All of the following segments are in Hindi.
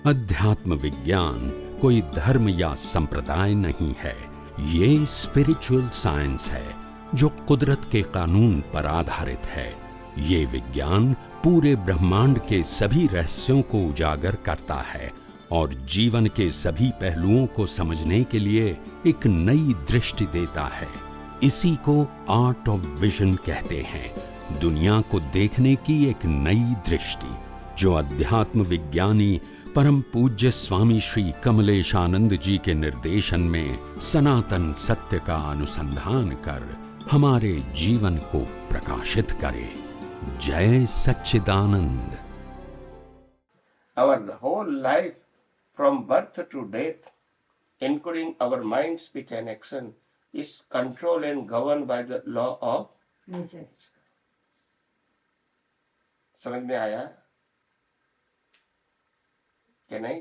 अध्यात्म विज्ञान कोई धर्म या संप्रदाय नहीं है, ये स्पिरिचुअल साइंस है जो कुदरत के कानून पर आधारित है। ये विज्ञान पूरे ब्रह्मांड के सभी रहस्यों को उजागर करता है और जीवन के सभी पहलुओं को समझने के लिए एक नई दृष्टि देता है। इसी को आर्ट ऑफ विजन कहते हैं, दुनिया को देखने की एक नई दृष्टि, जो अध्यात्म विज्ञानी परम पूज्य स्वामी श्री कमलेशानंद जी के निर्देशन में सनातन सत्य का अनुसंधान कर हमारे जीवन को प्रकाशित करे। जय सच्चिदानंद। Our whole life from birth to death, including our mind, speech and action, is controlled and governed by the law of nature. समझ में आया क्या नहीं?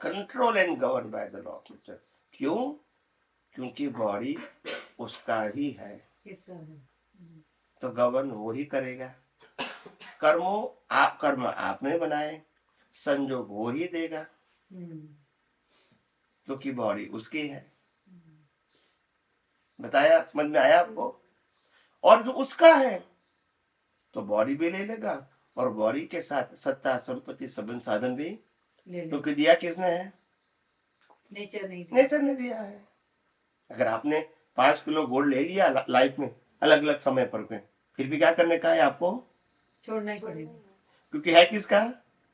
Control and govern by the law of nature. क्यों? क्योंकि बॉडी उसका ही है, तो गवर्न वो ही करेगा। कर्म आपने बनाए, संजोग वो ही देगा, क्योंकि बॉडी उसकी है। बताया? समझ में आया आपको? और जो उसका है तो बॉडी भी ले लेगा, और बॉडी के साथ सत्ता, संपत्ति, संबंध, साधन भी, क्योंकि दिया किसने है? नेचर ने दिया है। अगर आपने 5 किलो गोल्ड ले लिया लाइफ में अलग अलग समय पर, फिर भी क्या करने का है? आपको छोड़ना ही पड़ेगा, क्योंकि है किसका?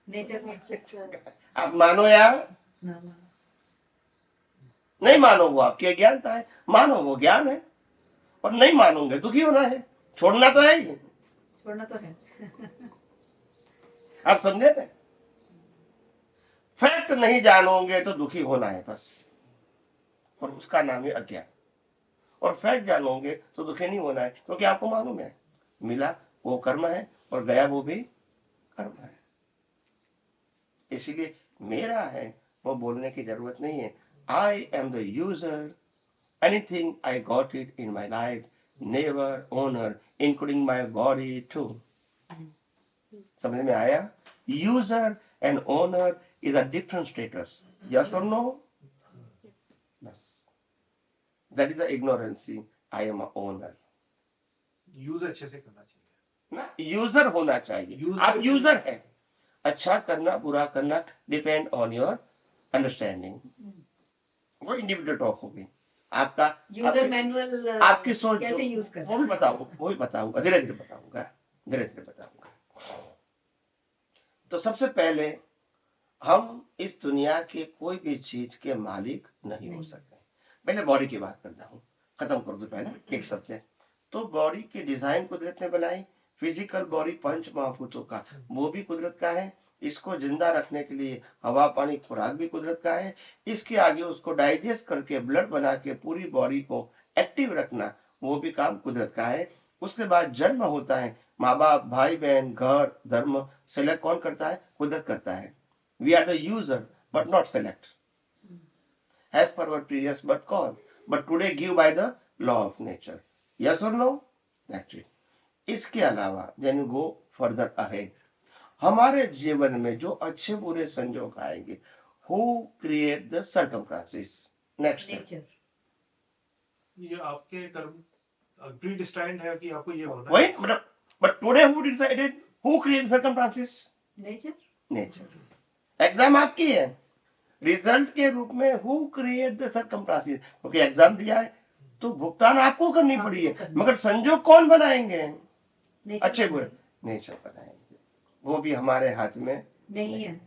नेचर। आप मानो या नहीं मानो, वो आपकी अज्ञानता है। मानो, वो ज्ञान है। और नहीं मानोगे दुखी होना है, छोड़ना तो है ही। छोड़ना तो है। आप समझे ना? फैक्ट नहीं जानोगे तो दुखी होना है बस, और उसका नाम है अज्ञान। और फैक्ट जानोगे तो दुखी नहीं होना है, क्योंकि आपको मालूम है मिला वो कर्म है और गया वो भी कर्म है। इसीलिए मेरा है वो बोलने की जरूरत नहीं है। I am the user, anything I got it in my life, never owner, including my body too. समझ में आया? User and owner is a different status. Yes और नो? बस that is the ignorancy. I am a owner. Use अच्छे से करना चाहिए ना, यूजर होना चाहिए। आप यूजर हैं। अच्छा करना बुरा करना डिपेंड ऑन योर अंडरस्टैंडिंग। वो इंडिविजुअल टॉक होगी। आपका यूजर मैनुअल आपकी सोच कैसे यूज करना, वो भी बताऊंगा, धीरे धीरे बताऊंगा। तो सबसे पहले हम इस दुनिया के कोई भी चीज के मालिक नहीं हो सकते। पहले बॉडी की बात करता हूँ, खत्म कर दो पहले एक शब्द। तो बॉडी की डिजाइन कुदरत ने बनाई। फिजिकल बॉडी पंच महाभूतों का, वो भी कुदरत का है। इसको जिंदा रखने के लिए हवा पानी खुराक भी कुदरत का है। इसके आगे उसको डाइजेस्ट करके ब्लड बना के पूरी बॉडी को एक्टिव रखना, वो भी काम कुदरत का है। उसके बाद जन्म होता है, माँ बाप, भाई बहन, घर, धर्म सेलेक्ट कौन करता है? कुदरत करता है। We are the user but not select as per our previous birth cause, but today give by the law of nature. Yes और नो? That's it. इसके अलावा देन गो फर्दर अहेड, हमारे जीवन में जो अच्छे बुरे संजोग आएंगे, who create the circumstances? Next nature. ये आपके कर्म प्री डिस्टाइंड है कि आपको ये होना वही, मतलब but today who decided, who create circumstances? Nature. Exam आपकी है, रिजल्ट के रूप में हु क्रिएट द सर्कमस्टेंसेस? क्योंकि एग्जाम दिया है तो भुगतान आपको करनी पड़ी है, मगर संजोग कौन बनाएंगे? अच्छे बुरे नेचर बनाएंगे। वो भी हमारे हाथ में नहीं है।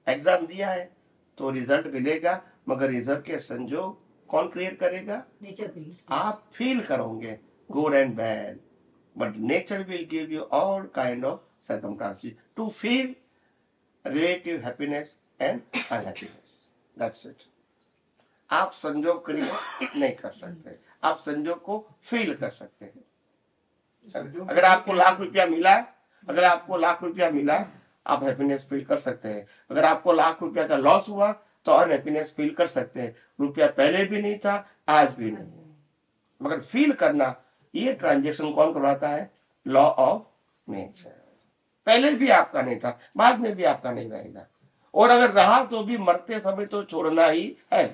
एग्जाम दिया है तो रिजल्ट मिलेगा, मगर रिजल्ट के संजोग कौन क्रिएट करेगा? नेचर। आप फील करोगे good and bad, but nature will give you all kind of circumstances to feel relative happiness and unhappiness. That's it. आप संजोग क्रिएट नहीं कर सकते, आप संजोग को फील कर सकते हैं। अगर आपको लाख रुपया मिला, आप हैप्पीनेस फील कर सकते हैं। अगर आपको लाख रुपया का लॉस हुआ तो अनहैप्पीनेस फील कर सकते हैं। रुपया पहले भी नहीं था, आज भी नहीं, मगर फील करना, ये ट्रांजेक्शन कौन करवाता है? Law of nature. पहले भी आपका नहीं था, बाद में भी आपका नहीं रहेगा, और अगर रहा तो भी मरते समय तो छोड़ना ही है।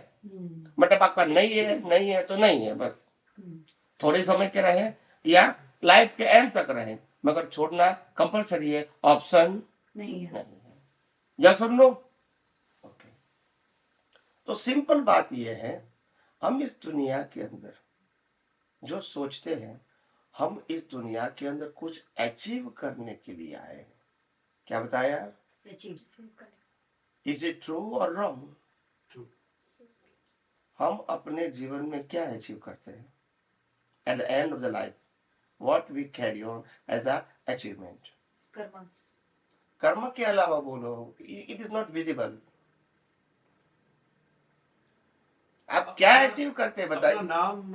मतलब आपका नहीं है, नहीं है तो नहीं है, बस थोड़े समय के रहे या लाइफ के एंड तक रहे, मगर छोड़ना कंपलसरी है, ऑप्शन नहीं है। या सुन लो। ओके, तो सिंपल बात यह है, हम इस दुनिया के अंदर जो सोचते हैं, हम इस दुनिया के अंदर कुछ अचीव करने के लिए आए हैं। क्या बताया? इज इट ट्रू और रॉन्ग? True. हम अपने जीवन में क्या अचीव करते हैं? At the end of the life what we carry on as a achievement? कर्म के अलावा बोलो, इट इज नॉट विजिबल। आप क्या अचीव करते हैं बताइए? अपना नाम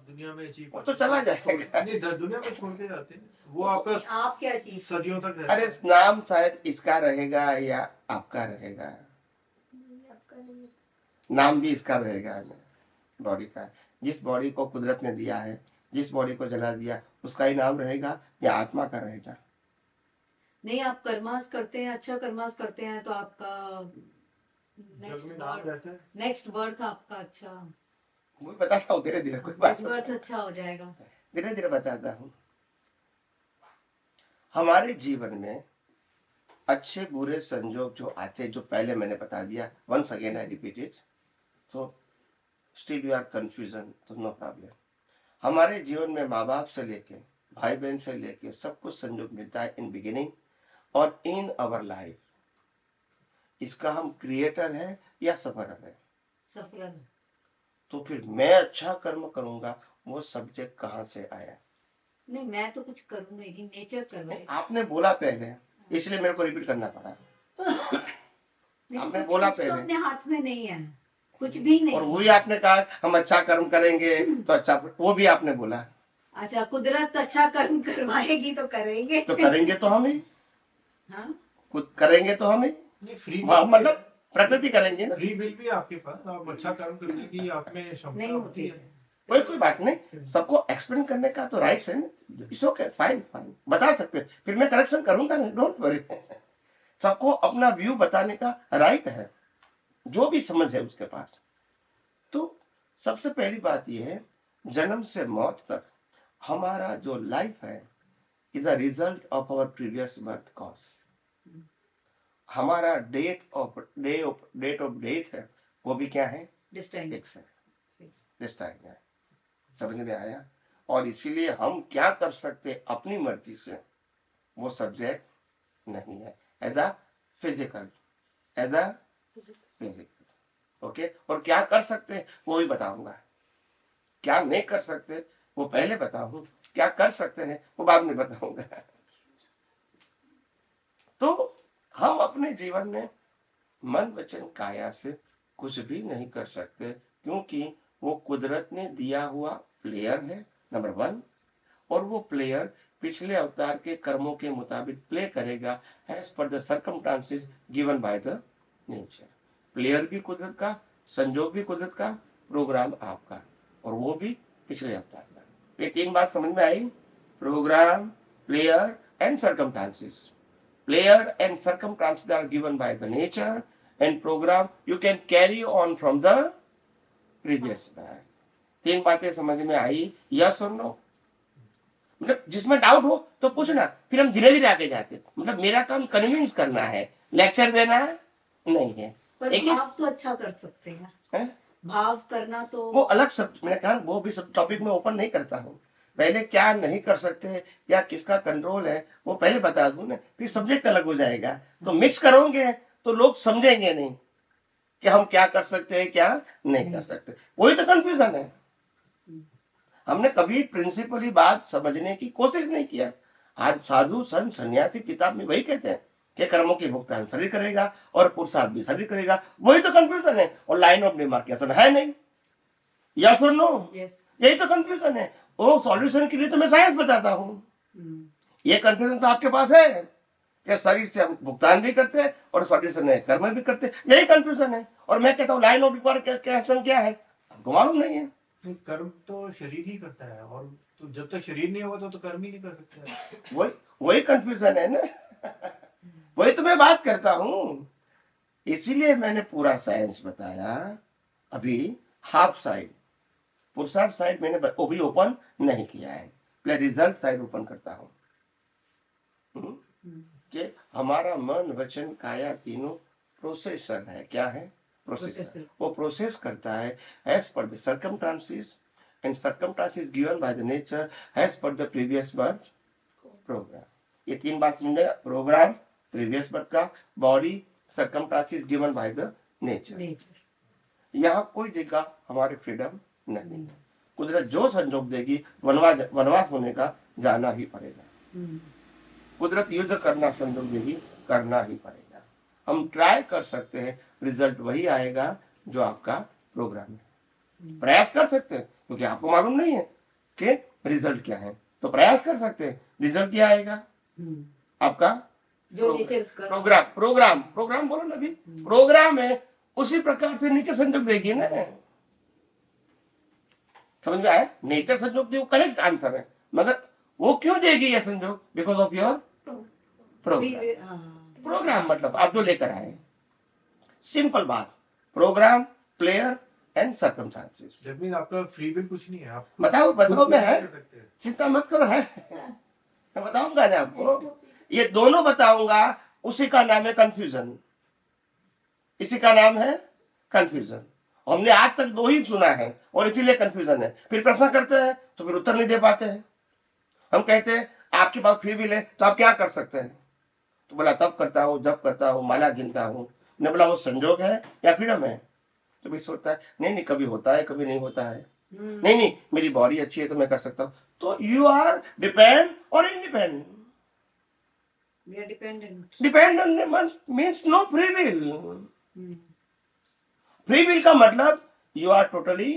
दुनिया में अचीव वो तो चला जाएगा। नहीं, दुनिया में छोड़ते जाते हैं, वो आपका आप क्या चीज? सदियों तक रहता अरे है। नाम शायद इसका रहेगा या आपका रहेगा, नाम भी इसका रहेगा, बॉडी का। जिस बॉडी को कुदरत ने दिया है, जिस बॉडी को जला दिया, उसका ही नाम रहेगा या आत्मा का रहेगा? नहीं, आप कर्मास करते हैं, अच्छा कर्मास करते हैं तो आपका जग में नाम रहता है। नेक्स्ट बर्थ आपका अच्छा, वो बताता हूँ धीरे धीरे, कोई बात नेक्स्ट बर्थ अच्छा हो जाएगा। धीरे धीरे बताता हूँ। हमारे जीवन में अच्छे बुरे संजोग जो आते, जो पहले मैंने बता दिया, once again I repeat it, तो स्टिल यू आर कंफ्यूजन, तो नो प्रॉब्लम। हमारे जीवन में माँ बाप से लेके भाई बहन से लेके सब कुछ संजोग मिलता है इन बिगिनिंग और इन अवर लाइफ। इसका हम क्रिएटर है या सफरर है? सफरर। तो फिर मैं अच्छा कर्म करूंगा, वो सब्जेक्ट कहाँ से आया? नहीं, मैं तो कुछ करूंगा ही, नेचर कर रहा है। आपने बोला पहले, इसलिए मेरे को रिपीट करना पड़ा। आपने बोला कुछ तो पहले, अपने हाथ में नहीं है, कुछ भी नहीं। और वही आपने कहा हम अच्छा कर्म करेंगे तो अच्छा, वो भी आपने बोला। अच्छा, कुदरत अच्छा कर्म करवाएगी तो करेंगे। तो करेंगे तो हम ही, हाँ, खुद करेंगे तो हम ही, नहीं, फ्री मतलब प्रकृति करेंगे ना। फ्री विल भी आपके पास, आप अच्छा कर्म करने की आप में क्षमता नहीं होती होती है। कोई बात नहीं, सबको एक्सप्लेन करने का तो राइट है ना। इट्स ओके, फाइन फाइन, बता सकते, फिर मैं करेक्शन करूंगा ना, डोंट वरी। सबको अपना व्यू बताने का राइट है, जो भी समझ है उसके पास। तो सबसे पहली बात यह है, जन्म से मौत तक हमारा जो लाइफ है is a result of our previous birth cause. हमारा डेट ऑफ डेथ है, वो भी क्या है? डिस्टाइन। फिक्स है, डिस्टाइन है। समझ में आया? और इसीलिए हम क्या कर सकते अपनी मर्जी से, वो सब्जेक्ट नहीं है, as a physical, as a physical. Okay, और क्या कर सकते वो भी बताऊंगा। क्या नहीं कर सकते वो पहले बताऊं, क्या कर सकते हैं वो बाद में बताऊंगा। तो हम अपने जीवन में मन वचन काया से कुछ भी नहीं कर सकते, क्योंकि वो कुदरत ने दिया हुआ प्लेयर है, नंबर 1, और वो प्लेयर पिछले अवतार के कर्मों के मुताबिक प्ले करेगा as per the circumstances given by the nature. Player भी कुदरत का, संजोग भी कुदरत का, प्रोग्राम आपका, और वो भी पिछले अवतार का। ये 3 बात समझ में आई? Program, player and circumstances. Player and circumstances are given by the nature, and program you can carry on from the previous birth. 3 बातें समझ में आई? यस और नो? मतलब जिसमें डाउट हो तो पूछना, फिर हम धीरे धीरे आगे जाते। मतलब मेरा काम कन्विंस करना है, लेक्चर देना नहीं है। पर भाव तो अच्छा कर सकते हैं। भाव करना तो वो अलग सब, मैंने कहा वो भी सब टॉपिक में ओपन नहीं करता हूँ। पहले क्या नहीं कर सकते या किसका कंट्रोल है वो पहले बता दूं ना, फिर सब्जेक्ट अलग हो जाएगा। तो मिक्स करोगे तो लोग समझेंगे नहीं कि हम क्या कर सकते हैं, क्या नहीं कर सकते। वही तो कंफ्यूजन है। हमने कभी प्रिंसिपली बात समझने की कोशिश नहीं किया। आज साधु संत सन्यासी किताब में वही कहते हैं कि कर्मों की भुगतान शरीर करेगा और पुरुषार्थ भी शरीर करेगा। वही तो कंफ्यूजन है, और लाइन ऑफ डिमार्केशन है नहीं। यस और नो? यही तो कंफ्यूजन है। वो सॉल्यूशन के लिए तो मैं साइंस बताता हूँ। ये कंफ्यूजन तो आपके पास है कि शरीर से हम भुगतान भी करते हैं और शरीर से नए कर्म भी करते हैं, यही कंफ्यूजन है। और मैं कहता हूँ लाइन ऑफ डिमार्केशन क्या है, आपको मालूम नहीं है। कर्म तो शरीर ही करता है, और तो जब तक शरीर नहीं होगा तो कर्म ही नहीं कर सकते। वही कंफ्यूजन है ना। वही तो मैं बात करता हूं, इसीलिए मैंने पूरा साइंस बताया। अभी हाफ साइड, पुरुषार्थ साइड मैंने वो भी ओपन नहीं किया है, पहले रिजल्ट साइड ओपन करता हूं। कि हमारा मन वचन काया तीनों प्रोसेसर है। क्या है? प्रोसेसर। Processor. वो प्रोसेस करता है as per the circumstances, and circumstances given by the nature as per the previous birth program. ये तीन बात समझे, प्रोग्राम, प्रीवियस बर्थ का, body, circumstances given by the nature. Nature यहाँ कोई जगह हमारे फ्रीडम नहीं। कुदरत जो संजोग देगी, वनवास होने का जाना ही पड़ेगा। कुदरत युद्ध करना संजोग देगी, करना ही पड़ेगा। हम ट्राई कर सकते हैं, रिजल्ट वही आएगा जो आपका प्रोग्राम है। प्रयास कर सकते हैं, क्योंकि आपको मालूम नहीं है कि रिजल्ट क्या है, तो प्रयास कर सकते हैं, रिजल्ट क्या आएगा आपका? जो नेचर प्रोग्राम। प्रोग्राम प्रोग्राम बोलो ना, अभी प्रोग्राम है, उसी प्रकार से नेचर संजोग देगी ना। समझ में आया? नेचर संजोग देगी, करेक्ट आंसर है, मगर वो क्यों देगी ये संजोग? Because of your program. Program मतलब आप जो लेकर आए, सिंपल बात, program, player and circumstances. That means आपका फ्री विल कुछ नहीं है, आप बताओ मैं है, कर सकते हैं। चिंता मत करो, है मैं बताऊंगा ना आपको, ये दोनों बताऊंगा, उसी का नाम है कंफ्यूजन। इसी का नाम है कंफ्यूजन। हमने आज तक दो ही सुना है और इसीलिए कंफ्यूजन है। फिर प्रश्न करते हैं तो फिर उत्तर नहीं दे पाते हैं। हम कहते हैं आपके पास फ्री विल है तो आप क्या कर सकते हैं? तो बोला तब करता हूँ जब करता हूँ, माला गिनता हूँ। ने बोला वो संजोग है या फ्रीडम है? तो भी सोचता है नहीं कभी होता है कभी नहीं होता है। नहीं मेरी बॉडी अच्छी है तो मैं कर सकता हूँ। तो यू आर डिपेंड और independent. We are dependent. Dependent means no free will. Free will का मतलब यू आर टोटली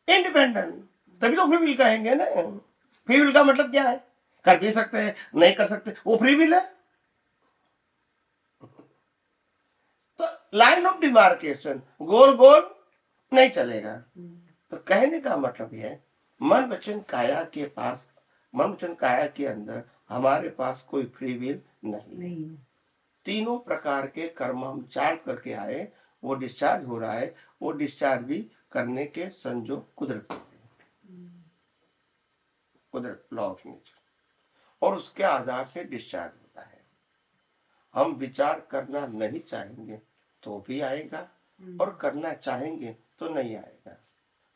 इंडिपेंडेंट, तभी तो फ्री विल कहेंगे ना। फ्री विल का मतलब क्या है? कर भी सकते हैं, नहीं कर सकते, वो फ्री विल है। तो लाइन ऑफ डिमार्केशन, गोल गोल नहीं चलेगा। तो कहने का मतलब यह है, मन वचन काया के पास, मन वचन काया के अंदर हमारे पास कोई फ्री विल नहीं। तीनों प्रकार के कर्म हम चार्ज करके आए, वो डिस्चार्ज हो रहा है, वो डिस्चार्ज भी करने के संजोग कुदरत, कुदरत लॉ ऑफ नेचर, और उसके आधार से डिस्चार्ज होता है। हम विचार करना नहीं चाहेंगे तो भी आएगा, और करना चाहेंगे तो नहीं आएगा।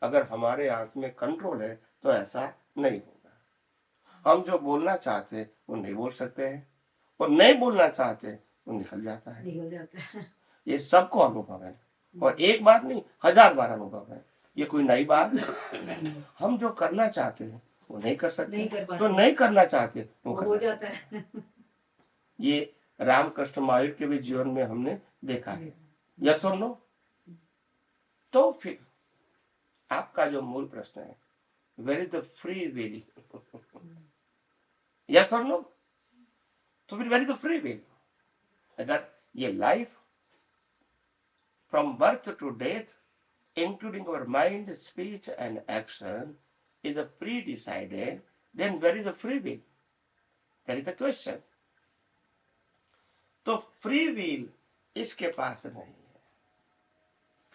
अगर हमारे हाथ में कंट्रोल है तो ऐसा नहीं होगा। हम जो बोलना चाहते हैं वो नहीं बोल सकते हैं, और नहीं बोलना चाहते वो निकल जाता है। ये सबको अनुभव है, और एक बार नहीं 1000 बार अनुभव है। ये कोई नई बात नहीं। हम जो करना चाहते हैं वो नहीं कर सकते, तो नहीं करना चाहते वो हो जाता है। ये रामकृष्ण महावीर के भी जीवन में हमने देखा है। यस और नो? तो फिर आपका जो मूल प्रश्न है, where is the free will? Yes और नो? तो फिर where is the free will? अगर ये life from birth to death, including our mind, speech and action, is a pre-decided, then where is the free will? That is the question. तो फ्री विल इसके पास नहीं है।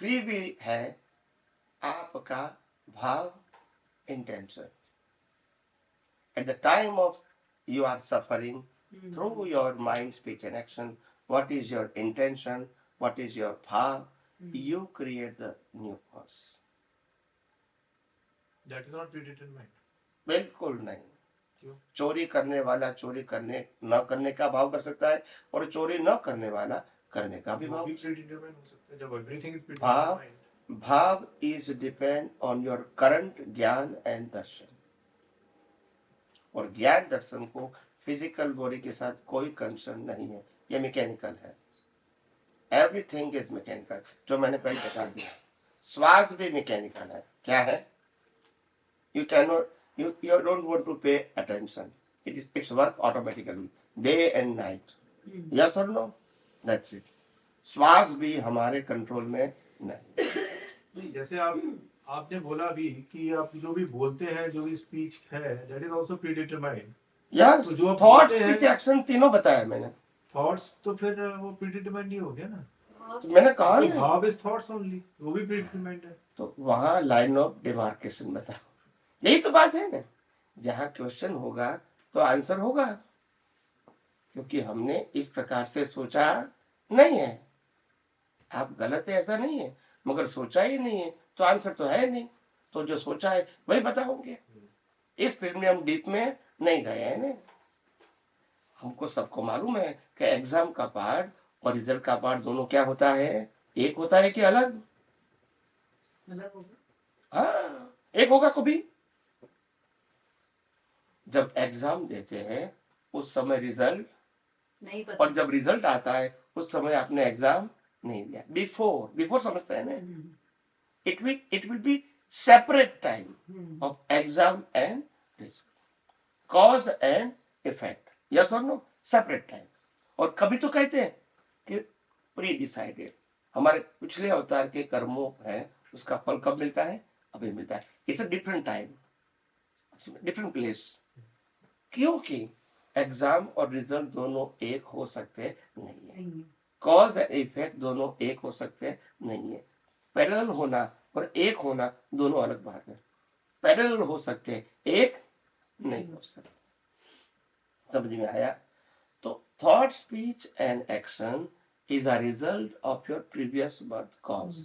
फ्री विल है आपका भाव, intention. At the time of you are suffering, through your mind, speech and action, what is your intention, what is your भाव, you create the new cause. That is not predetermined. बिल्कुल नहीं। क्यों? चोरी करने वाला चोरी करने न करने का भाव कर सकता है, और चोरी न करने वाला करने का भी भाव। predetermined हो सकता है, जब everything is भाव predetermined. भाव is depend on your current ज्ञान एंड दर्शन, और ज्ञान दर्शन को फिजिकल बॉडी के साथ कोई कंसर्न नहीं है, ये मैकेनिकल है। एवरीथिंग इज मैकेनिकल, जो मैंने पहले बता दिया। श्वास भी मैकेनिकल है। क्या है? You can not, you don't want to pay attention. It's work automatically, day and night. Yes or no? That's it. श्वास भी हमारे कंट्रोल में नहीं। जैसे आपने बोला भी कि आप जो भी बोलते हैं, जो भी स्पीच है, that is also predetermined. Yes, तो जो आप थॉट, बोलते हैं- स्पीच, एक्शन तीनों बताया मैंने। थॉट्स तो फिर वो प्रीडिटरमाइंड ही हो गया ना, तो मैंने कहा तो ना, भाव इज थॉट्स ओनली, वो भी प्रीडिटरमाइंड है। तो वहां लाइन ऑफ डिमार्केशन बताओ, यही तो बात है ना। जहां क्वेश्चन होगा तो आंसर होगा, क्योंकि हमने इस प्रकार से सोचा नहीं है। आप गलत है ऐसा नहीं है, मगर सोचा ही नहीं है तो आंसर तो है नहीं। तो जो सोचा है वही बताओगे। इस फील्ड में हम डीप में नहीं गए हैं ना। हमको सबको मालूम है कि एग्जाम का पार्ट और रिजल्ट का पार्ट दोनों क्या होता है, एक होता है कि अलग? अलग होगा। हाँ, एक होगा कभी। जब एग्जाम देते हैं उस समय रिजल्ट, नहीं पता। और जब रिजल्ट आता है उस समय आपने एग्जाम नहीं दिया। बिफोर समझते हैं ना, it will be separate time of exam and result, cause and effect, yes or no, separate time। और कभी तो कहते हैं कि प्री डिसाइडेड, हमारे पिछले अवतार के कर्मों है उसका फल कब मिलता है, अभी मिलता है। It's a different time, different place. क्योंकि एग्जाम और रिजल्ट दोनों एक हो सकते नहीं है, कॉज एंड इफेक्ट दोनों एक हो सकते नहीं है। पैरेलल होना और एक होना दोनों अलग बात है। पैरेलल हो सकते हैं, एक नहीं हो सकते। समझ में आया? तो thought, speech and action is a result of your previous birth cause,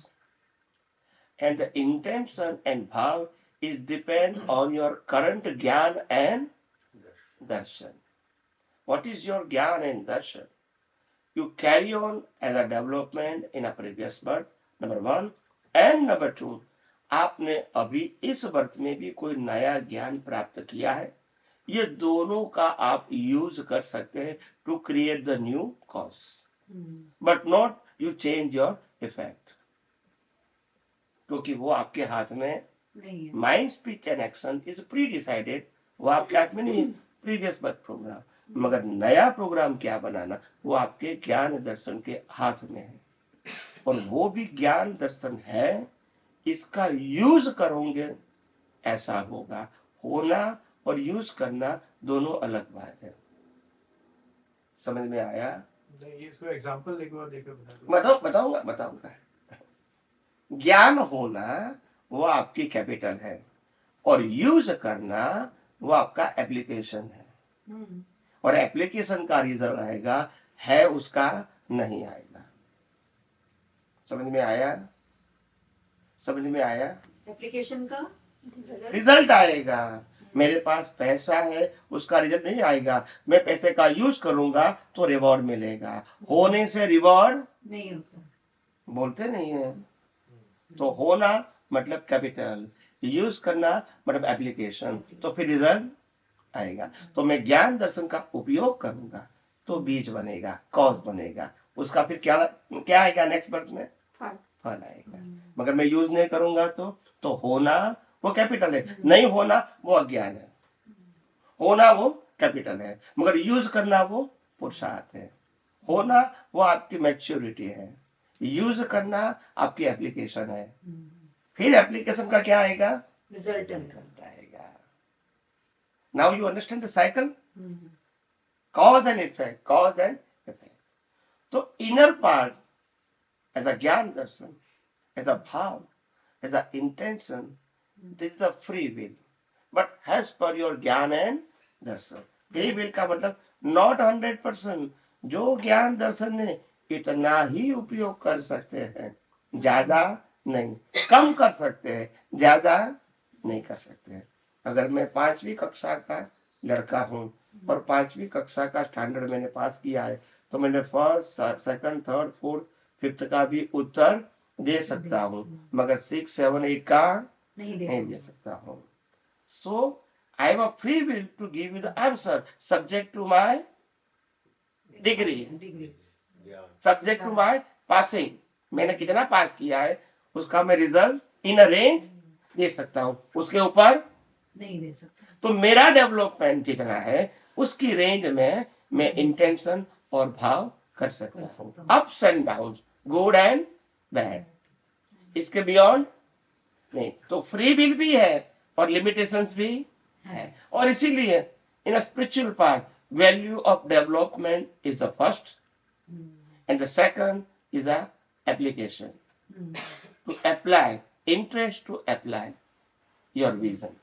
and the intention and bhav is depend on your current gyan and darshan. What is your gyan and darshan? You carry on as a development in a previous birth, number one, and number two, आपने अभी इस बर्थ में भी कोई नया ज्ञान प्राप्त किया है। ये दोनों का आप यूज कर सकते हैं to create the new cause, but not you change your effect, क्योंकि वो आपके हाथ में नहीं है। Mind, speech and action is pre decided, वो आपके हाथ में नहीं है, प्रीवियस बर्थ प्रोग्राम। मगर नया प्रोग्राम क्या बनाना वो आपके ज्ञान दर्शन के हाथ में है, और वो भी ज्ञान दर्शन है, इसका यूज करोगे ऐसा होगा। होना और यूज करना दोनों अलग बात है। समझ में आया? नहीं, ये इसको एग्जांपल एक बार देकर बता दो। बताऊंगा। ज्ञान होना वो आपकी कैपिटल है, और यूज करना वो आपका एप्लीकेशन है, और एप्लीकेशन का रिजल्ट आएगा, है उसका नहीं आएगा। समझ में आया? समझ में आया? एप्लीकेशन का रिजल्ट आएगा। मेरे पास पैसा है, उसका रिजल्ट नहीं आएगा। मैं पैसे का यूज करूंगा तो रिवॉर्ड मिलेगा। होने से रिवॉर्ड नहीं होता, बोलते नहीं है। तो होना मतलब कैपिटल, यूज करना मतलब एप्लीकेशन, तो फिर रिजल्ट आएगा। तो मैं ज्ञान दर्शन का उपयोग करूंगा तो बीज बनेगा, कॉज बनेगा, उसका फिर क्या आएगा नेक्स्ट बर्थ में, फल आएगा। मगर मैं यूज नहीं करूंगा तो होना वो कैपिटल है, नहीं होना वो अज्ञान है। होना वो कैपिटल है, मगर यूज करना वो पुरुषार्थ है। होना वो आपकी मैच्योरिटी है, यूज करना आपकी एप्लीकेशन है। फिर एप्लीकेशन का क्या आएगा, रिजल्ट आएगा। Now you understand the cycle, cause and effect, cause and effect. तो इनर पार्ट as a ज्ञान दर्शन, as a भाव, as a intention, this is a free will, but as per your ज्ञान एंड दर्शन। फ्री विल का मतलब नॉट 100%। जो ज्ञान दर्शन ने इतना ही उपयोग कर सकते हैं, ज्यादा नहीं। कम कर सकते हैं, ज्यादा नहीं कर सकते हैं। अगर मैं 5वीं कक्षा का लड़का हूं और 5वीं कक्षा का स्टैंडर्ड मैंने पास किया है, तो मैंने first, second, third, fourth, fifth का भी उत्तर दे सकता हूं, मगर 6, 7, 8 का नहीं दे सकता हूं। So I have a free will to give you the answer subject to my degree, subject to my passing. मैंने कितना पास किया है उसका मैं रिजल्ट इन अ रेंज दे सकता हूं, उसके ऊपर नहीं दे सकता। तो मेरा डेवलपमेंट जितना है उसकी रेंज में मैं इंटेंशन और भाव कर सकता हूँ, ups and down, good and bad. इसके बियॉन्ड नहीं। तो फ्री विल भी है और लिमिटेशंस भी है, और इसीलिए In a spiritual path, value of development is the first, and the second is a application. To apply, interest to apply your vision.